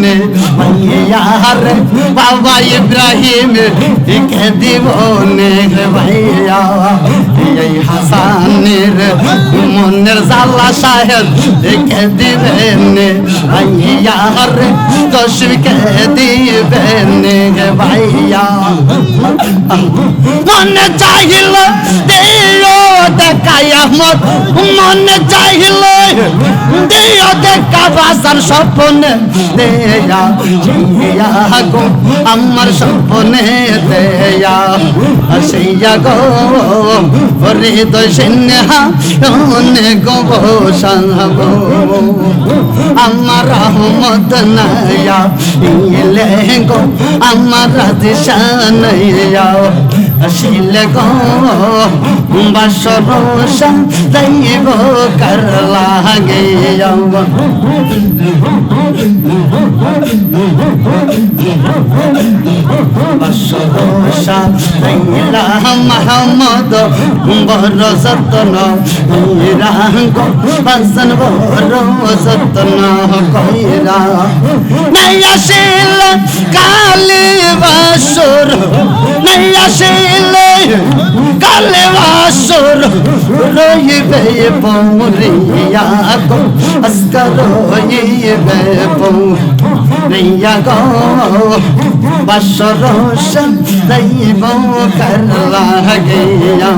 यार बाबा इब्राहिम के दीवाने भैया यही हसानिर मुन्नर साला शायद के दीवाने यार कश्म के दीवाने भैया मन चाहिल दियो देखाया मत मन चाहिल दियो देखा बासन सपन देया जिया गो আমার স্বপ্নে দেয়া আসিয়া গো হৃদয় সিনহা অনেক বসাব আমার রহমত নাইয়া ইলে গো আমার দিশানাইয়া আসিলে গো বাসরসা যাইব কার লাগিয়া বাসরসা যাইলা মোহাম্মদ বড় সতন রাঙ্গ হাসান বড় সতন কইরা নাই আসিল কালে বাসর নাই আসিল কালে বাসর রইবে পৌরিয়া গো আসকার রইবে পৌরিয়া গো বাসরসা যাইব কার লাগিয়া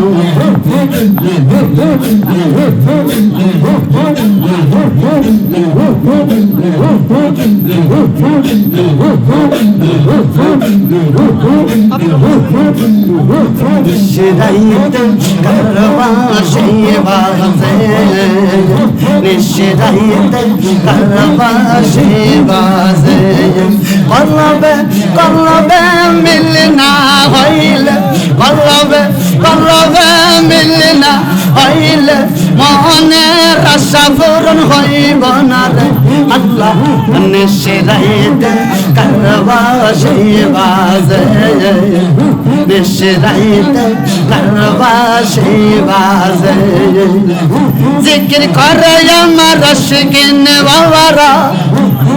নিশিরাইতে কারবাসে বাজে নিশিরাইতে কারবাসে বাজে কলবে কলবে মিলনা হইলে কলবে কলবে মিলনা হইলে মনের আশা পূরণ হইব না রে আল্লাহ নিশিরাইতে কারবাসে বাজে নিশিরাইতে কারবাসে বাজে জিকির করে আমার রশকিন বাবারা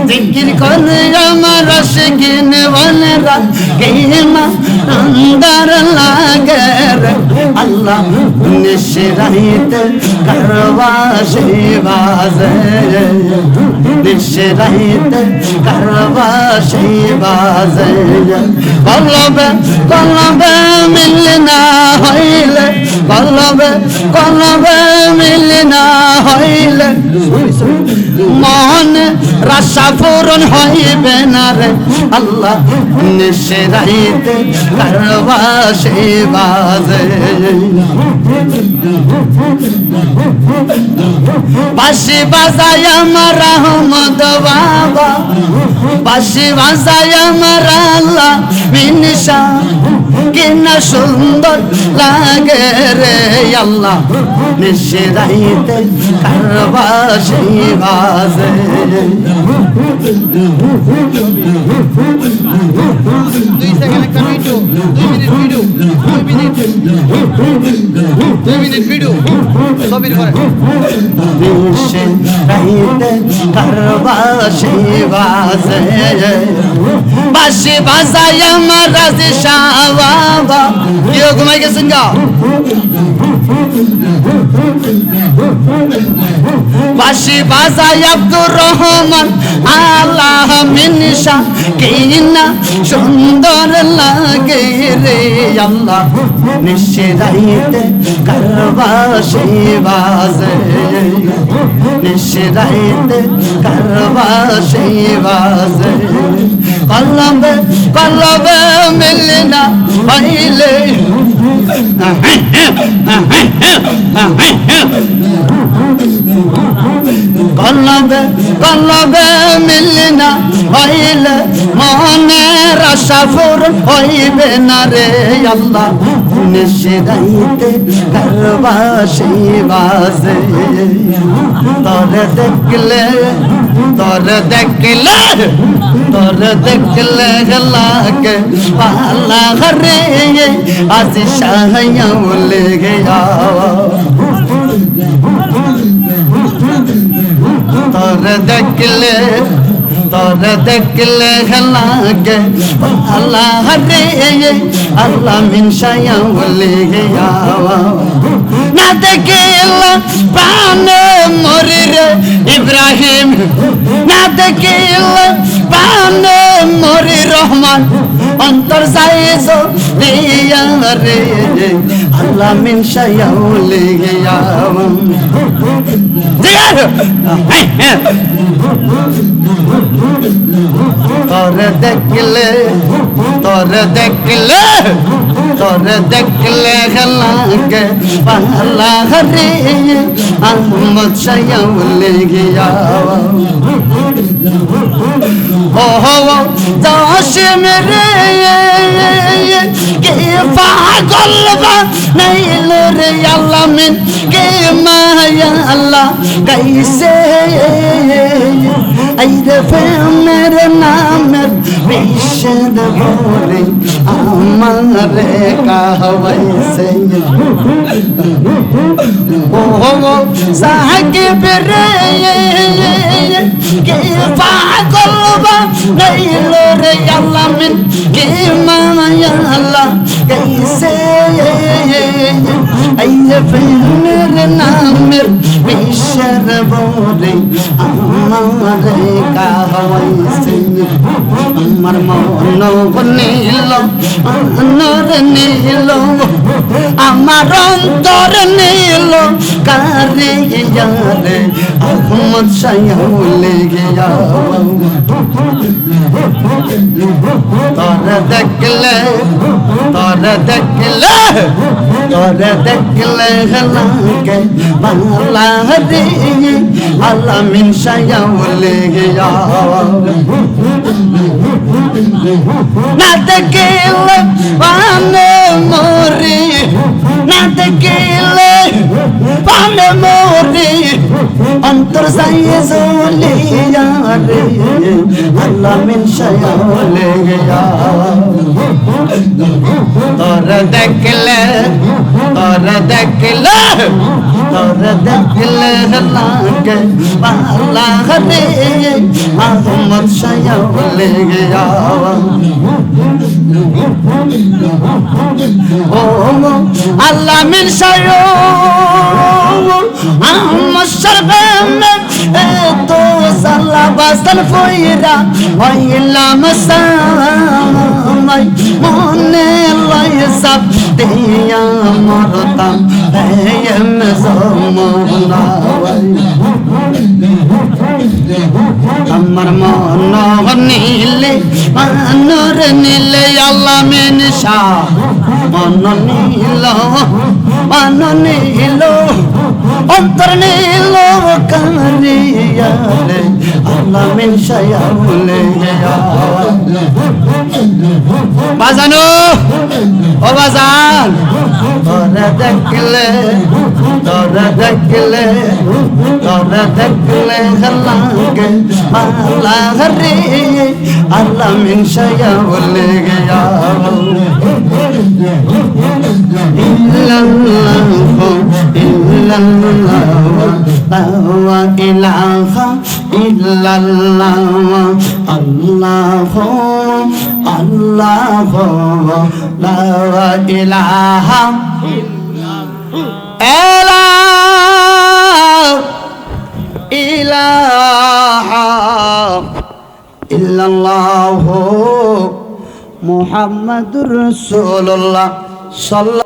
জিকির করে আমার রশকিন বনরা কেমা অন্দর লাগে রে আল্লাহ নিশিরাইতে কারবাসে বাজে নিশিরাইতে কারবাসে বাজে কলবে কলবে মিলনা হইলে কলবে কলবে মিলনা হইলে মন রাশা পূরণ হইবে না রে আল্লাহ নিশিরাইতে কারবাসে বাজে বাঁশি বাজায় আমার রহমত বাবা বাঁশি বাজায় আমার আল্লাহ মিনসা কিনা সুন্দর লাগে রে আল্লাহ নিশিরাইতে কারবাসে বাজে বাঁশি বাজায় আমার রাজি শাহ বাবা কেউ ঘুমাই গেছেন গা বাঁশি বাজায় আব্দুর রহমান আল্লাহ মিনসা কিনা সুন্দর লাগে রে আল্লাহ নিশিরাইতে কারবাসে বাজে নিশিরাইতে কারবাসে বাজে কলবে কলবে মিলনা হইলে কলবে কলবে মিলনা হইলে মনের আশা পূরণ হইবে না রে আল্লাহ নিশিরাইতে কারবাসে বাজে তোরে দেখলে তোরে দেখলে তোরে দেখলে লাগে পালা রে আজ শাহিয়া লেগে তোরে দেখলে তোরে দেখলে লাগে আল্লাহ রে আল্লাহ মিন শায়াউলি গিয়াওয়া না দেখিলে প্রাণে মরি রে ইব্রাহিম না দেখিলে প্রাণে মরি রহমান অন্তর যাইজ রিয়া রে আল্লাহ মিন শায়াউলি গিয়াওয়া তোরে দেখলে লাগে আল্লাহ রে আহমদ শায়াউলি গিয়াওয়া ও দাশম রে কে পাগল বানাইল রে আল্লাহ মিন কে মায়া আল্লাহ कैसे আইরে প্রেমের নামের বিশদ ভরে আমারে কাহওয়াইছে ও সাকিব রে কে পাগল বানাইল রে আল্লাহ মিন কে মায়া আল্লাহ कैसे আইরে প্রেমের নামের বিশদ ভরে আমারে কাহওয়াইছে আমার মন নীল নর নীল আমার অন্তর নীল কারে যারে আহমদ শায়াউলি গিয়াওয়া তোরে দেখলে লাগে আল্লাহ রে আল্লাহ মিন শায়াউলি গিয়াওয়া না দেখিলে পানে মরি না দেখিলে পানে মরি অন্তর যাইয়ে জলিয়া রে আল্লাহ মিন শায়াউলি গিয়াওয়া তোরে দেখলে লাগে আল্লাহ রে আহমদ শায়াউলি গিয়াওয়া ও আল্লাহ মিন শায়াউলি আহমদ শরফে তো সাল্লা বাসল ফইরা হইলাম সামাই মনে লয় সব দিয়া মরতাম এম জমনাওয়াই আমার মন নীলে মানর নীলে আল্লাহ মিন শাহ মন নীল অন্তর নীল কারিয়া রে আল্লাহ মিন শায়াউলি গিয়াওয়া বাজানো ও বাজান তোরে দেখলে লাগে আল্লাহ রে আল্লাহ মিন শায়াউলি গিয়াওয়া ইল্লাল্লাহু ইল্লাল্লাহু লা ইলাহা ইল্লাল্লাহু আল্লাহু আল্লাহু লা ইলাহা ইলাহা ইল্লাল্লাহু মুহাম্মাদুর রাসূলুল্লাহ সাল্লাল্লাহু